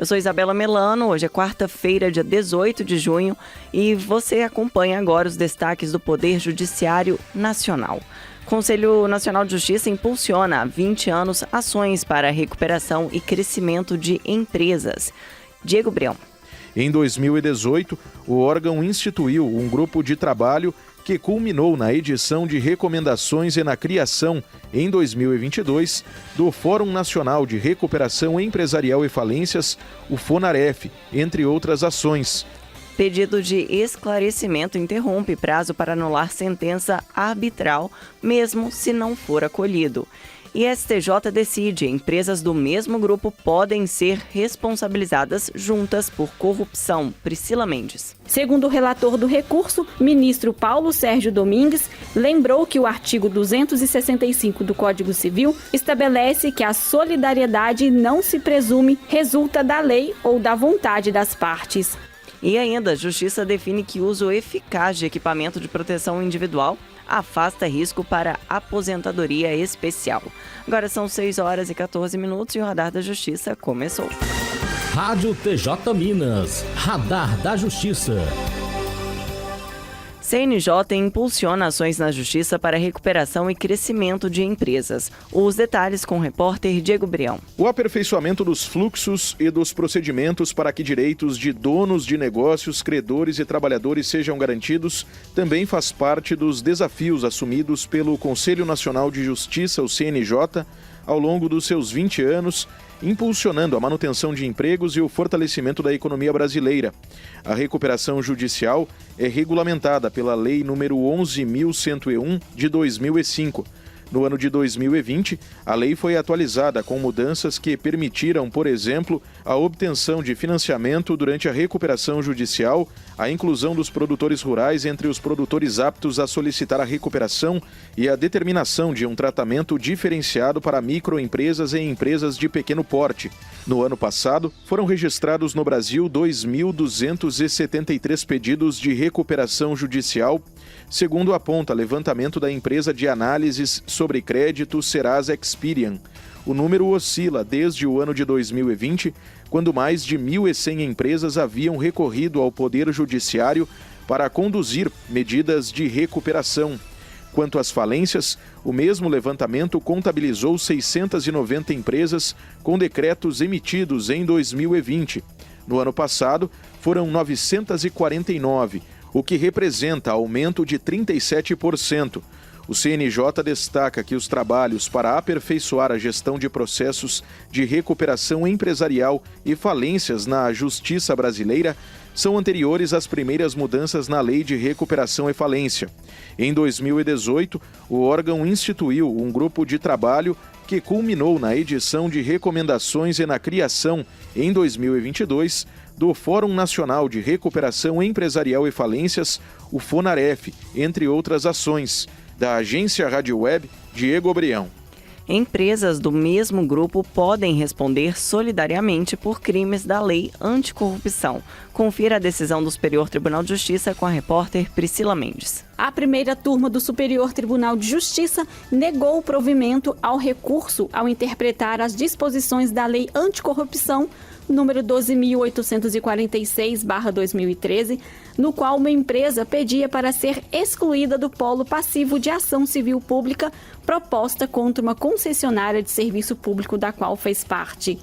Eu sou Isabela Melano, hoje é quarta-feira, dia 18 de junho, e você acompanha agora os destaques do Poder Judiciário Nacional. O Conselho Nacional de Justiça impulsiona há 20 anos ações para a recuperação e crescimento de empresas. Diego Brião. Em 2018, o órgão instituiu um grupo de trabalho que culminou na edição de recomendações e na criação, em 2022, do Fórum Nacional de Recuperação Empresarial e Falências, o FONAREF, entre outras ações. Pedido de esclarecimento interrompe prazo para anular sentença arbitral, mesmo se não for acolhido. E STJ decide: empresas do mesmo grupo podem ser responsabilizadas juntas por corrupção. Priscila Mendes. Segundo o relator do recurso, ministro Paulo Sérgio Domingues, lembrou que o artigo 265 do Código Civil estabelece que a solidariedade não se presume resulta da lei ou da vontade das partes. E ainda, a Justiça define que uso eficaz de equipamento de proteção individual afasta risco para aposentadoria especial. Agora são 6 horas e 14 minutos e o Radar da Justiça começou. Rádio TJ Minas, Radar da Justiça. CNJ impulsiona ações na Justiça para recuperação e crescimento de empresas. Os detalhes com o repórter Diego Brião. O aperfeiçoamento dos fluxos e dos procedimentos para que direitos de donos de negócios, credores e trabalhadores sejam garantidos também faz parte dos desafios assumidos pelo Conselho Nacional de Justiça, o CNJ, ao longo dos seus 20 anos, impulsionando a manutenção de empregos e o fortalecimento da economia brasileira. A recuperação judicial é regulamentada pela Lei nº 11.101 de 2005. No ano de 2020, a lei foi atualizada com mudanças que permitiram, por exemplo, a obtenção de financiamento durante a recuperação judicial, a inclusão dos produtores rurais entre os produtores aptos a solicitar a recuperação e a determinação de um tratamento diferenciado para microempresas e empresas de pequeno porte. No ano passado, foram registrados no Brasil 2.273 pedidos de recuperação judicial, segundo aponta levantamento da empresa de análises sobre crédito Serasa Experian. O número oscila desde o ano de 2020, quando mais de 1.100 empresas haviam recorrido ao Poder Judiciário para conduzir medidas de recuperação. Quanto às falências, o mesmo levantamento contabilizou 690 empresas com decretos emitidos em 2020. No ano passado, foram 949, o que representa aumento de 37%. O CNJ destaca que os trabalhos para aperfeiçoar a gestão de processos de recuperação empresarial e falências na Justiça brasileira são anteriores às primeiras mudanças na Lei de Recuperação e Falência. Em 2018, o órgão instituiu um grupo de trabalho que culminou na edição de recomendações e na criação, em 2022, do Fórum Nacional de Recuperação Empresarial e Falências, o FONAREF, entre outras ações. Da agência Rádio Web, Diego Brião. Empresas do mesmo grupo podem responder solidariamente por crimes da Lei Anticorrupção. Confira a decisão do Superior Tribunal de Justiça com a repórter Priscila Mendes. A primeira turma do Superior Tribunal de Justiça negou o provimento ao recurso ao interpretar as disposições da Lei Anticorrupção número 12.846/2013, no qual uma empresa pedia para ser excluída do polo passivo de ação civil pública proposta contra uma concessionária de serviço público da qual fez parte.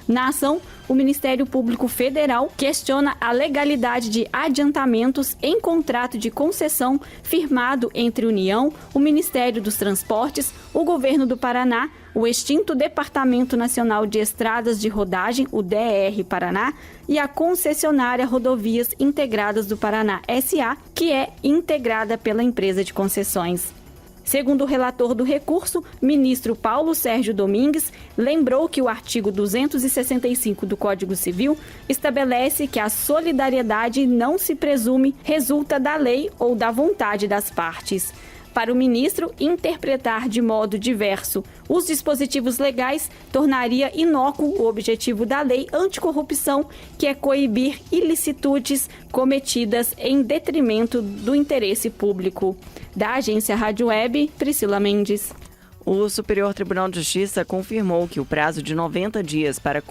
Na ação, o Ministério Público Federal questiona a legalidade de adiantamentos em contrato de concessão firmado entre União, o Ministério dos Transportes, o Governo do Paraná, o extinto Departamento Nacional de Estradas de Rodagem, o DR Paraná, e a concessionária Rodovias Integradas do Paraná S.A., que é integrada pela empresa de concessões. Segundo o relator do recurso, ministro Paulo Sérgio Domingues, lembrou que o artigo 265 do Código Civil estabelece que a solidariedade não se presume resulta da lei ou da vontade das partes. Para o ministro, interpretar de modo diverso os dispositivos legais tornaria inócuo o objetivo da lei anticorrupção, que é coibir ilicitudes cometidas em detrimento do interesse público. Da agência Rádio Web, Priscila Mendes. O Superior Tribunal de Justiça confirmou que o prazo de 90 dias para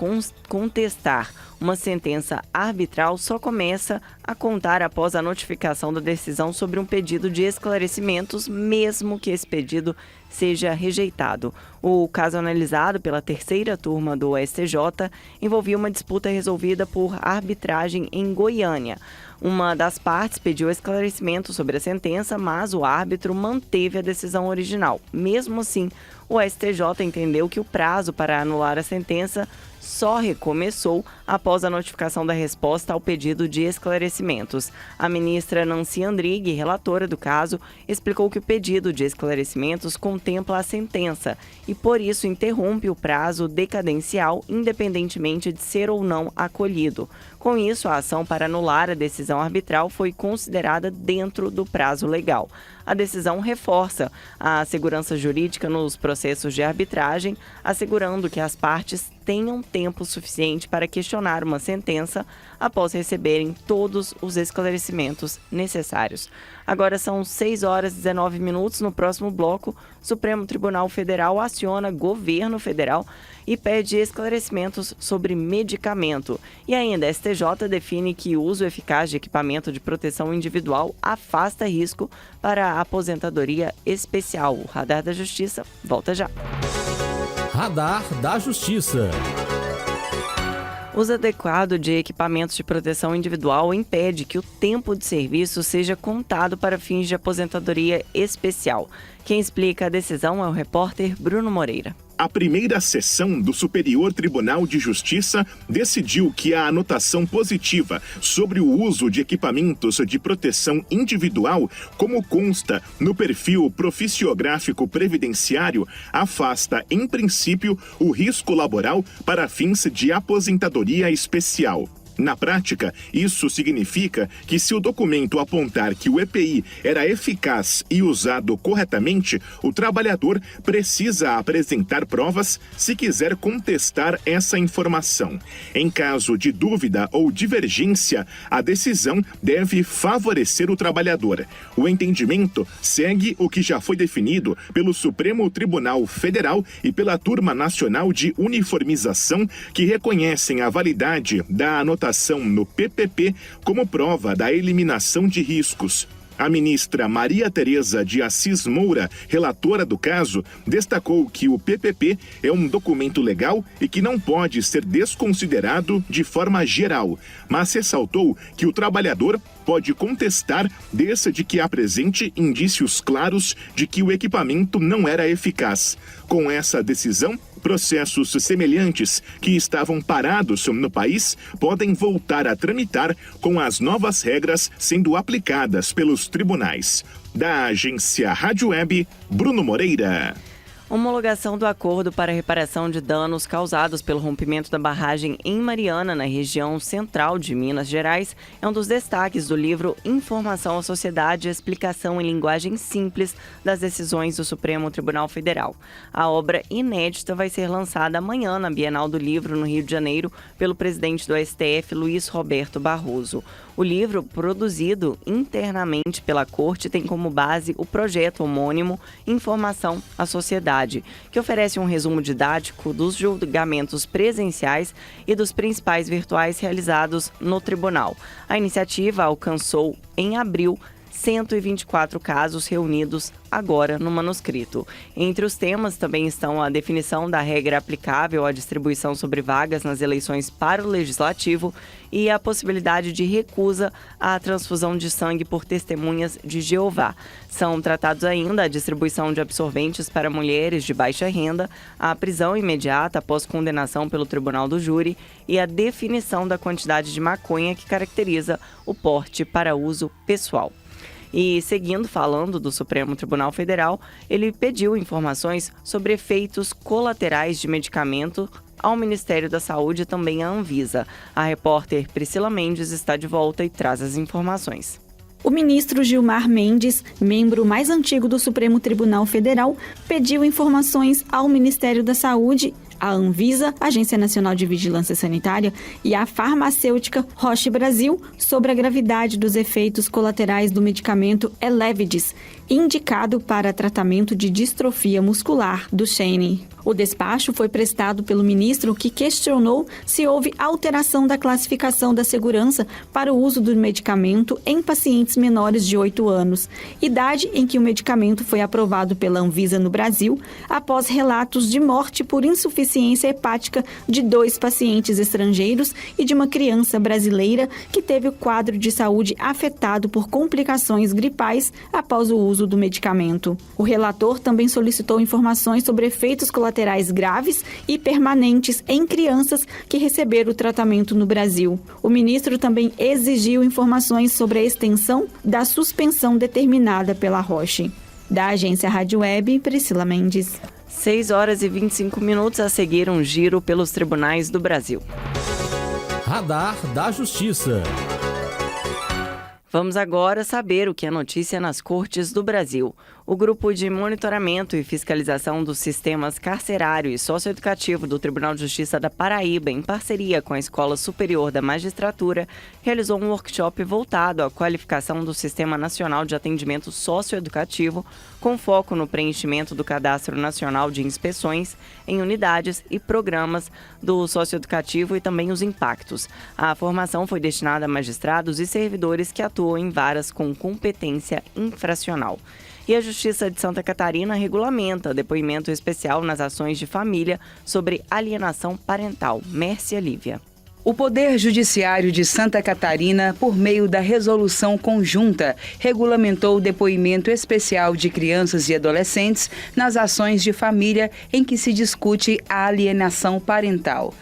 contestar Uma sentença arbitral só começa a contar após a notificação da decisão sobre um pedido de esclarecimentos, mesmo que esse pedido seja rejeitado. O caso analisado pela terceira turma do STJ envolvia uma disputa resolvida por arbitragem em Goiânia. Uma das partes pediu esclarecimento sobre a sentença, mas o árbitro manteve a decisão original. Mesmo assim, o STJ entendeu que o prazo para anular a sentença só recomeçou após a notificação da resposta ao pedido de esclarecimentos. A ministra Nancy Andrighi, relatora do caso, explicou que o pedido de esclarecimentos contempla a sentença e, por isso, interrompe o prazo decadencial, independentemente de ser ou não acolhido. Com isso, a ação para anular a decisão arbitral foi considerada dentro do prazo legal. A decisão reforça a segurança jurídica nos processos de arbitragem, assegurando que as partes tenham tempo suficiente para questionar uma sentença após receberem todos os esclarecimentos necessários. Agora são 6 horas e 19 minutos. No próximo bloco, o Supremo Tribunal Federal aciona governo federal e pede esclarecimentos sobre medicamento. E ainda, a STJ define que o uso eficaz de equipamento de proteção individual afasta risco para a aposentadoria especial. O Radar da Justiça volta já. Radar da Justiça. O uso adequado de equipamentos de proteção individual impede que o tempo de serviço seja contado para fins de aposentadoria especial. Quem explica a decisão é o repórter Bruno Moreira. A primeira sessão do Superior Tribunal de Justiça decidiu que a anotação positiva sobre o uso de equipamentos de proteção individual, como consta no perfil profissiográfico previdenciário, afasta, em princípio, o risco laboral para fins de aposentadoria especial. Na prática, isso significa que se o documento apontar que o EPI era eficaz e usado corretamente, o trabalhador precisa apresentar provas se quiser contestar essa informação. Em caso de dúvida ou divergência, a decisão deve favorecer o trabalhador. O entendimento segue o que já foi definido pelo Supremo Tribunal Federal e pela Turma Nacional de Uniformização, que reconhecem a validade da anotação no PPP como prova da eliminação de riscos. A ministra Maria Tereza de Assis Moura, relatora do caso, destacou que o PPP é um documento legal e que não pode ser desconsiderado de forma geral, mas ressaltou que o trabalhador pode contestar desde que apresente indícios claros de que o equipamento não era eficaz. Com essa decisão, processos semelhantes que estavam parados no país podem voltar a tramitar com as novas regras sendo aplicadas pelos tribunais. Da agência Rádio Web, Bruno Moreira. Homologação do acordo para reparação de danos causados pelo rompimento da barragem em Mariana, na região central de Minas Gerais, é um dos destaques do livro Informação à Sociedade e Explicação em Linguagem Simples das Decisões do Supremo Tribunal Federal. A obra inédita vai ser lançada amanhã na Bienal do Livro, no Rio de Janeiro, pelo presidente do STF, Luiz Roberto Barroso. O livro, produzido internamente pela Corte, tem como base o projeto homônimo Informação à Sociedade, que oferece um resumo didático dos julgamentos presenciais e dos principais virtuais realizados no tribunal. A iniciativa alcançou, em abril, 124 casos reunidos agora no manuscrito. Entre os temas também estão a definição da regra aplicável à distribuição sobre vagas nas eleições para o Legislativo e a possibilidade de recusa à transfusão de sangue por testemunhas de Jeová. São tratados ainda a distribuição de absorventes para mulheres de baixa renda, a prisão imediata após condenação pelo Tribunal do Júri e a definição da quantidade de maconha que caracteriza o porte para uso pessoal. E, seguindo falando do Supremo Tribunal Federal, ele pediu informações sobre efeitos colaterais de medicamento ao Ministério da Saúde e também à Anvisa. A repórter Priscila Mendes está de volta e traz as informações. O ministro Gilmar Mendes, membro mais antigo do Supremo Tribunal Federal, pediu informações ao Ministério da Saúde, a Anvisa, Agência Nacional de Vigilância Sanitária, e a farmacêutica Roche Brasil sobre a gravidade dos efeitos colaterais do medicamento Elevidys, indicado para tratamento de distrofia muscular do Duchenne. O despacho foi prestado pelo ministro, que questionou se houve alteração da classificação da segurança para o uso do medicamento em pacientes menores de 8 anos, idade em que o medicamento foi aprovado pela Anvisa no Brasil, após relatos de morte por insuficiência hepática de 2 pacientes estrangeiros e de uma criança brasileira que teve o quadro de saúde afetado por complicações gripais após o uso do medicamento. O relator também solicitou informações sobre efeitos colaterais graves e permanentes em crianças que receberam o tratamento no Brasil. O ministro também exigiu informações sobre a extensão da suspensão determinada pela Roche. Da agência Rádio Web, Priscila Mendes. 6 horas e 25 minutos a seguir, um giro pelos tribunais do Brasil. Radar da Justiça. Vamos agora saber o que é notícia nas cortes do Brasil. O Grupo de Monitoramento e Fiscalização dos Sistemas Carcerário e Socioeducativo do Tribunal de Justiça da Paraíba, em parceria com a Escola Superior da Magistratura, realizou um workshop voltado à qualificação do Sistema Nacional de Atendimento Socioeducativo, com foco no preenchimento do Cadastro Nacional de Inspeções em unidades e programas do socioeducativo e também os impactos. A formação foi destinada a magistrados e servidores que atuam em varas com competência infracional. E a Justiça de Santa Catarina regulamenta depoimento especial nas ações de família sobre alienação parental. Mércia Lívia. O Poder Judiciário de Santa Catarina, por meio da resolução conjunta, regulamentou o depoimento especial de crianças e adolescentes nas ações de família em que se discute a alienação parental.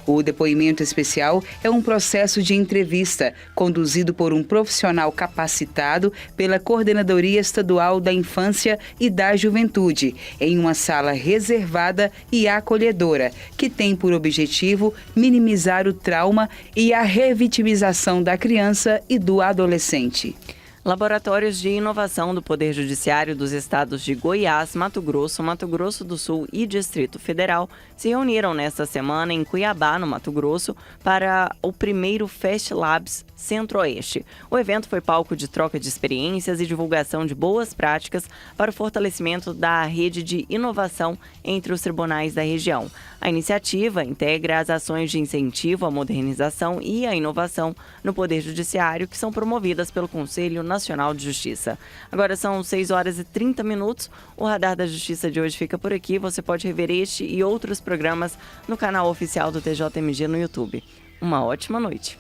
O depoimento especial é um processo de entrevista conduzido por um profissional capacitado pela Coordenadoria Estadual da Infância e da Juventude, em uma sala reservada e acolhedora, que tem por objetivo minimizar o trauma e a revitimização da criança e do adolescente. Laboratórios de inovação do Poder Judiciário dos estados de Goiás, Mato Grosso do Sul e Distrito Federal se reuniram nesta semana em Cuiabá, no Mato Grosso, para o primeiro Fast Labs Centro-Oeste. O evento foi palco de troca de experiências e divulgação de boas práticas para o fortalecimento da rede de inovação entre os tribunais da região. A iniciativa integra as ações de incentivo à modernização e à inovação no Poder Judiciário, que são promovidas pelo Conselho Nacional de Justiça. Agora são 6 horas e 30 minutos. O Radar da Justiça de hoje fica por aqui. Você pode rever este e outros programas no canal oficial do TJMG no YouTube. Uma ótima noite.